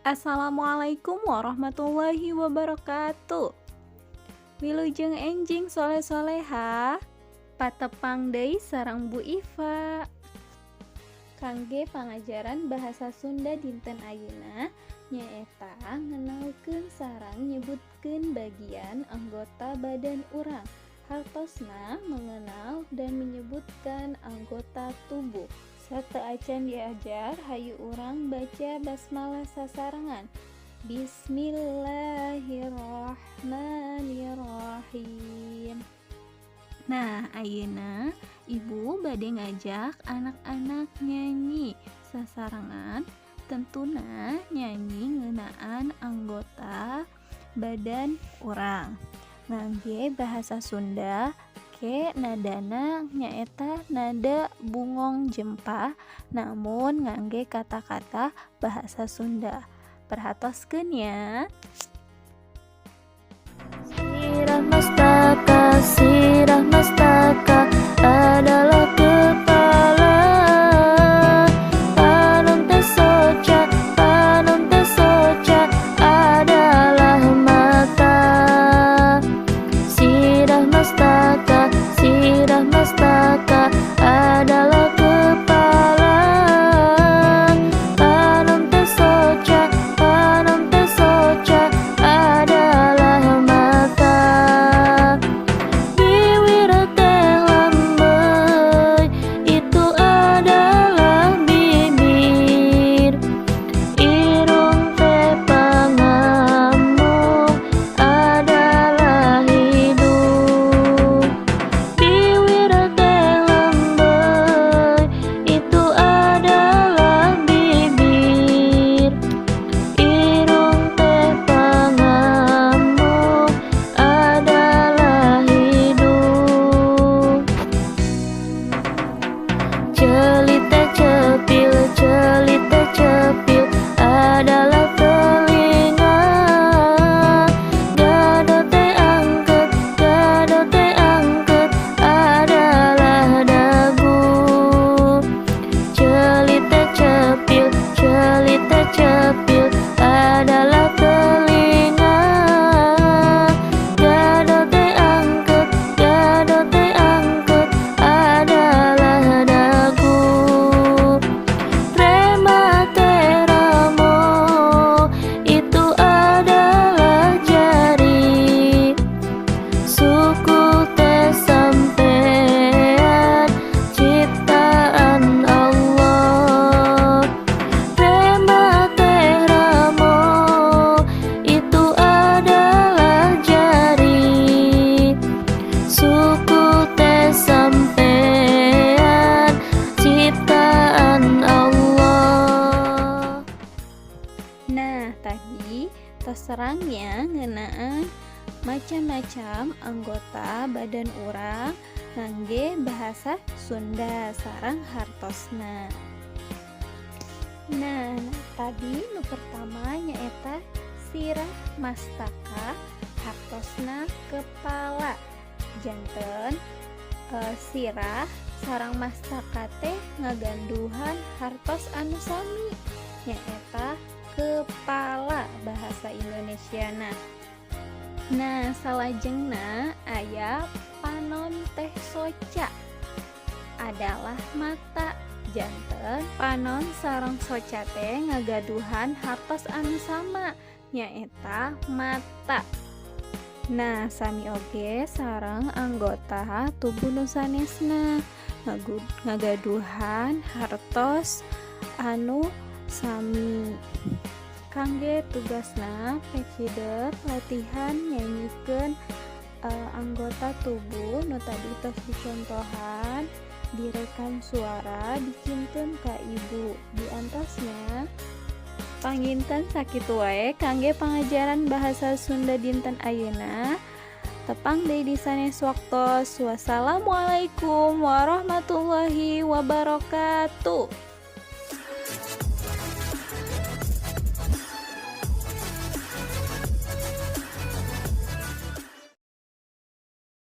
Assalamualaikum warahmatullahi wabarakatuh. Wilujeng enjing soleh-soleha, patepang deui sareng Bu Iva. Kangge pangajaran bahasa Sunda dinten ayeuna nyaeta ngenalkeun sareng nyebutkeun bagian anggota badan urang. Hartosna mengenal dan menyebutkan anggota tubuh. Sateuacan diajar, hayu urang baca basmalah sasarengan. Bismillahirrahmanirrahim. Nah, ayeuna ibu bade ngajak anak-anak nyanyi sasarengan, tentuna nyanyi ngeunaan anggota badan urang. Ngangge bahasa Sunda ke nadana nyaeta nada bungong jempah, namun ngangge kata-kata bahasa Sunda. Perhatoskeun ya. Sirah mastaka adalah kepala, panon teh soca adalah mata. Sirah mastaka adalah kepala, panon teh soca adalah mata. Bibir teh lambei itu adalah bibir, irung teh pangamuk adalah hidung. Bibir teh lambei itu adalah bibir, irung teh pangamuk adalah hidung. Celit teh cepil adalah telinga. Gado teh angket adalah dagu. Celit teh cepil adalah telinga. Gado teh angket adalah dagu. Rema teh ramo itu adalah jari. Suku teh sampean ciptaan Allah. Rema teh ramo itu adalah jari. Suku teh sampean ciptaan Allah. Nah, tadi terserangnya ngeunaan macam-macam anggota badan urang ngangge bahasa Sunda sareng hartosna. Nah, tadi nu pertama nyaeta sirah mastaka, hartosna kepala. Janten sirah sareng mastaka teh ngaganduhan hartos anu sami, nyaeta kepala bahasa Indonesiana. Nah, salajengna aya panon teh soca adalah mata. Janten panon sareng soca teh ngagaduhan hartos anu sama, nyaeta mata. Nah, sami oge sareng anggota tubuh nu sanesna ngagaduhan hartos anu sami. Kangge tugasna pekideup latihan nyanyikeun anggota tubuh nu tadi tos dicontohan, direkam suara dikinten ka ibu. Diantasnya panginten sakitu wae kangge pangajaran bahasa Sunda dinten ayeuna. Tepang deui di sanes waktos. Wassalamualaikum warahmatullahi wabarakatuh.